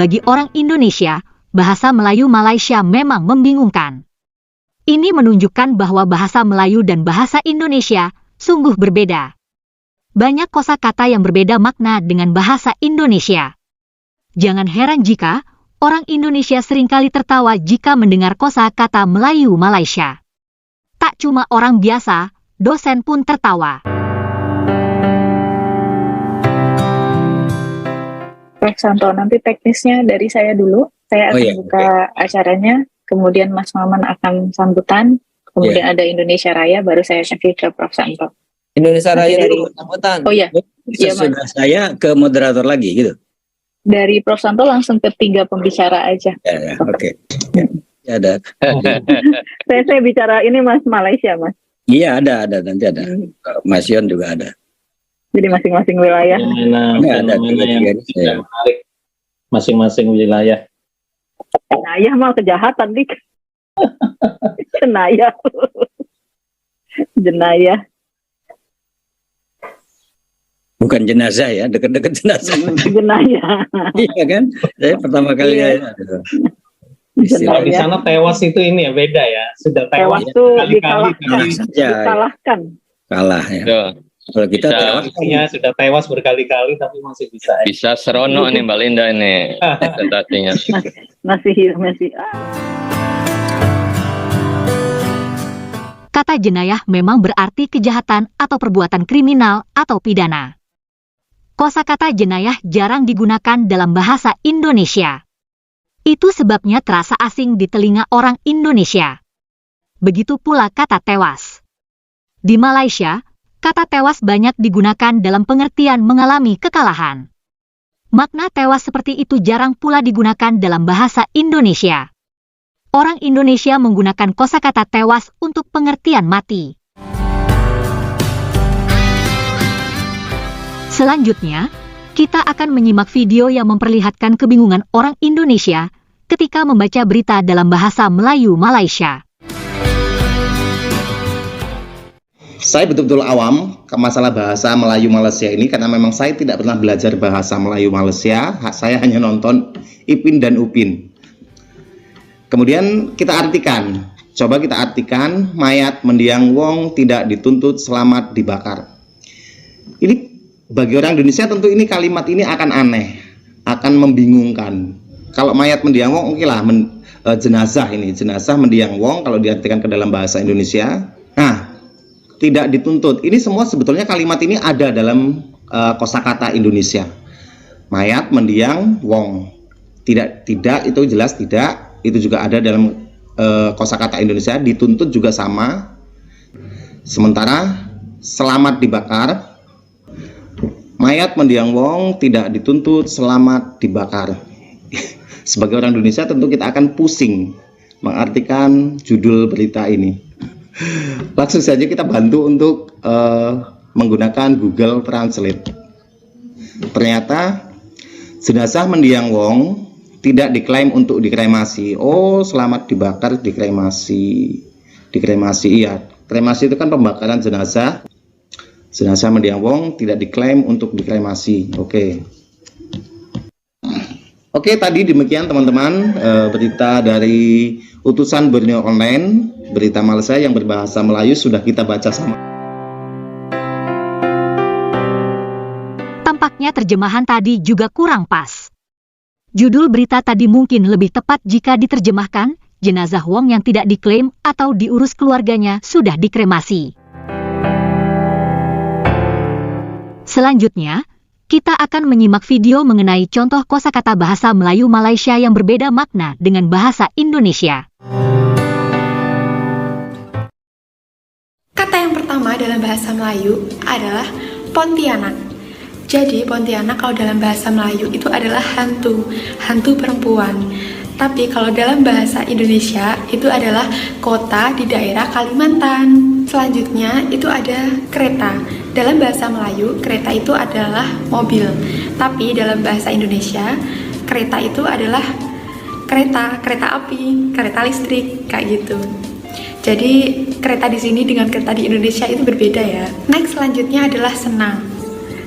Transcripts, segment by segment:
bagi orang Indonesia, bahasa Melayu Malaysia memang membingungkan. Ini menunjukkan bahwa bahasa Melayu dan bahasa Indonesia sungguh berbeda. Banyak kosakata yang berbeda makna dengan bahasa Indonesia. Jangan heran jika orang Indonesia seringkali tertawa jika mendengar kosakata Melayu Malaysia. Tak cuma orang biasa, dosen pun tertawa. Prof. Santo, nanti teknisnya dari saya dulu. Saya akan buka acaranya, kemudian Mas Maman akan sambutan, kemudian ada Indonesia Raya, baru saya kasih ke Prof. Santo. Indonesia Raya dulu sambutan. Oh iya. Sesudah saya ke moderator lagi gitu. Dari Prof. Santo langsung ke 3 pembicara aja. Ya, oke. Ya, ada. saya bicara ini Mas Malaysia, Mas. Iya, ada nanti ada. Mas Yon juga ada. Jadi masing-masing wilayah. Ada tiga-tiga ini. Menarik. Masing-masing wilayah. Jenayah mal kejahatan, Dik. Jenayah. Jenayah. Bukan jenazah ya, dekat-dekat jenazah. Jenayah. Iya kan? Saya pertama kali ya. Kalau di sana tewas itu ini ya beda ya. Sudah tewas tuh berkali-kali. Dikalahkan. Kalah ya. Kalau kita tewas, sudah tewas berkali-kali tapi masih bisa. Bisa seronok nih Mbak Linda ini presentasinya. Masih. Kata jenayah memang berarti kejahatan atau perbuatan kriminal atau pidana. Kosakata jenayah jarang digunakan dalam bahasa Indonesia. Itu sebabnya terasa asing di telinga orang Indonesia. Begitu pula kata tewas. Di Malaysia, kata tewas banyak digunakan dalam pengertian mengalami kekalahan. Makna tewas seperti itu jarang pula digunakan dalam bahasa Indonesia. Orang Indonesia menggunakan kosakata tewas untuk pengertian mati. Selanjutnya, kita akan menyimak video yang memperlihatkan kebingungan orang Indonesia ketika membaca berita dalam bahasa Melayu Malaysia. Saya betul-betul awam ke masalah bahasa Melayu Malaysia ini karena memang saya tidak pernah belajar bahasa Melayu Malaysia. Saya hanya nonton Ipin dan Upin. Kemudian kita artikan. Coba kita artikan, mayat mendiang wong tidak dituntut selamat dibakar. Ini bagi orang Indonesia tentu ini kalimat ini akan aneh, akan membingungkan. Kalau mayat mendiang wong, oke lah, jenazah mendiang wong kalau diartikan ke dalam bahasa Indonesia. Nah, tidak dituntut. Ini semua sebetulnya kalimat ini ada dalam kosakata Indonesia. Mayat mendiang wong. Tidak itu jelas tidak. Itu juga ada dalam kosakata Indonesia. Dituntut juga sama. Sementara selamat dibakar. Mayat mendiang wong tidak dituntut selamat dibakar. Sebagai orang Indonesia tentu kita akan pusing mengartikan judul berita ini. Langsung saja kita bantu untuk menggunakan Google Translate. Ternyata jenazah mendiang wong tidak diklaim untuk dikremasi. Oh, selamat dibakar, dikremasi. Iya. Kremasi itu kan pembakaran jenazah. Jenazah mendiang wong tidak diklaim untuk dikremasi. Oke, tadi demikian teman-teman berita dari utusan Borneo Online, berita Malaysia yang berbahasa Melayu sudah kita baca sama. Tampaknya terjemahan tadi juga kurang pas. Judul berita tadi mungkin lebih tepat jika diterjemahkan, jenazah wong yang tidak diklaim atau diurus keluarganya sudah dikremasi. Selanjutnya, kita akan menyimak video mengenai contoh kosakata bahasa Melayu Malaysia yang berbeda makna dengan bahasa Indonesia. Kata yang pertama dalam bahasa Melayu adalah Pontianak. Jadi Pontianak kalau dalam bahasa Melayu itu adalah hantu perempuan. Tapi kalau dalam bahasa Indonesia itu adalah kota di daerah Kalimantan. Selanjutnya itu ada kereta. Dalam bahasa Melayu, kereta itu adalah mobil. Tapi dalam bahasa Indonesia, kereta itu adalah kereta api, kereta listrik, kayak gitu. Jadi kereta di sini dengan kereta di Indonesia itu berbeda ya. Next selanjutnya adalah senang.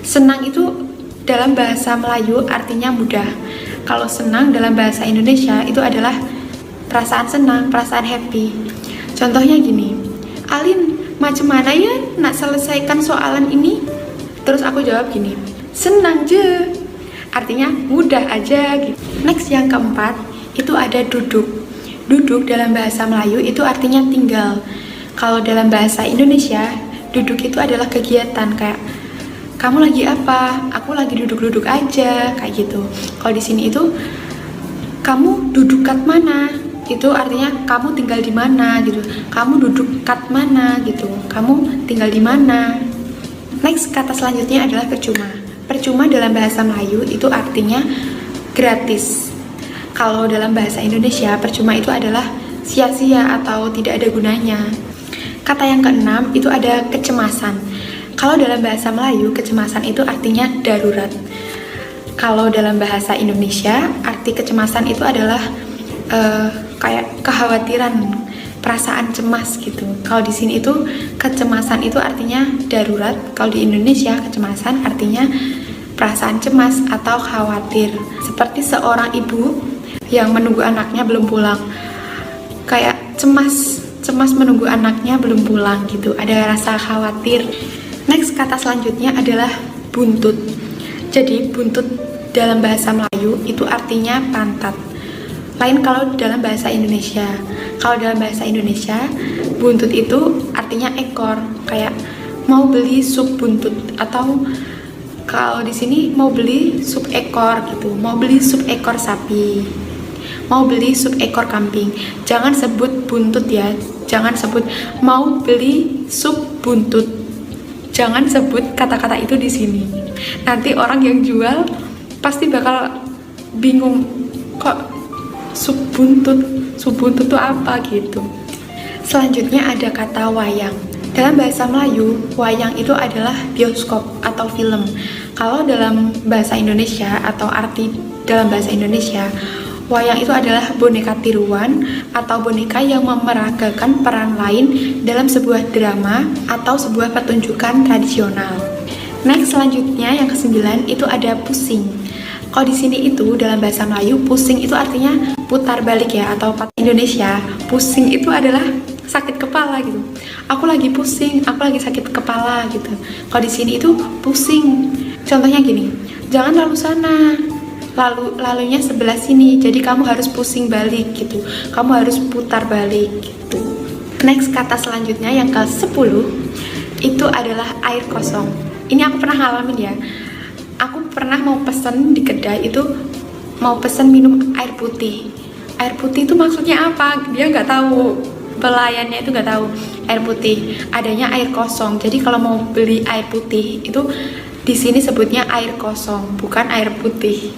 Senang itu dalam bahasa Melayu artinya mudah. Kalau senang dalam bahasa Indonesia itu adalah perasaan senang, perasaan happy. Contohnya gini, Alin, macam mana ya nak selesaikan soalan ini? Terus aku jawab gini, senang je. Artinya mudah aja gitu. Next yang keempat, itu ada duduk. Duduk dalam bahasa Melayu itu artinya tinggal. Kalau dalam bahasa Indonesia, duduk itu adalah kegiatan, kayak kamu lagi apa? Aku lagi duduk-duduk aja, kayak gitu. Kalau di sini itu kamu duduk kat mana? Itu artinya kamu tinggal di mana gitu. Kamu duduk kat mana gitu. Kamu tinggal di mana. Next, kata selanjutnya adalah percuma. Percuma dalam bahasa Melayu itu artinya gratis. Kalau dalam bahasa Indonesia, percuma itu adalah sia-sia atau tidak ada gunanya. Kata yang keenam itu ada kecemasan. Kalau dalam bahasa Melayu, kecemasan itu artinya darurat. Kalau dalam bahasa Indonesia, arti kecemasan itu adalah kayak kekhawatiran, perasaan cemas gitu. Kalau di sini itu kecemasan itu artinya darurat. Kalau di Indonesia, kecemasan artinya perasaan cemas atau khawatir. Seperti seorang ibu yang menunggu anaknya belum pulang. Kayak cemas menunggu anaknya belum pulang gitu, ada rasa khawatir. Next, kata selanjutnya adalah buntut. Jadi buntut dalam bahasa Melayu itu artinya pantat. Lain kalau dalam bahasa Indonesia. Kalau dalam bahasa Indonesia, buntut itu artinya ekor, kayak mau beli sup buntut, atau kalau di sini mau beli sup ekor gitu, mau beli sup ekor sapi, mau beli sup ekor kambing. Jangan sebut buntut ya, jangan sebut mau beli sup buntut. Jangan sebut kata-kata itu di sini. Nanti orang yang jual pasti bakal bingung, kok sup buntut itu apa gitu. Selanjutnya ada kata wayang. Dalam bahasa Melayu, wayang itu adalah bioskop atau film. Kalau dalam bahasa Indonesia atau arti dalam bahasa Indonesia, wayang itu adalah boneka tiruan atau boneka yang memeragakan peran lain dalam sebuah drama atau sebuah pertunjukan tradisional. Next, selanjutnya yang ke-9 itu ada pusing. Kalau di sini itu dalam bahasa Melayu, pusing itu artinya putar balik ya, atau Indonesia, pusing itu adalah sakit kepala gitu. Aku lagi pusing, aku lagi sakit kepala gitu. Kalau di sini itu pusing. Contohnya gini, jangan lalu sana, lalunya sebelah sini, jadi kamu harus pusing balik gitu, kamu harus putar balik gitu. Next, kata selanjutnya yang ke-10 itu adalah air kosong. Ini aku pernah ngalamin ya. Aku pernah mau pesen di kedai itu, mau pesen minum air putih. Air putih itu maksudnya apa? Dia nggak tahu, pelayannya itu nggak tahu air putih, adanya air kosong. Jadi kalau mau beli air putih itu di sini sebutnya air kosong, bukan air putih.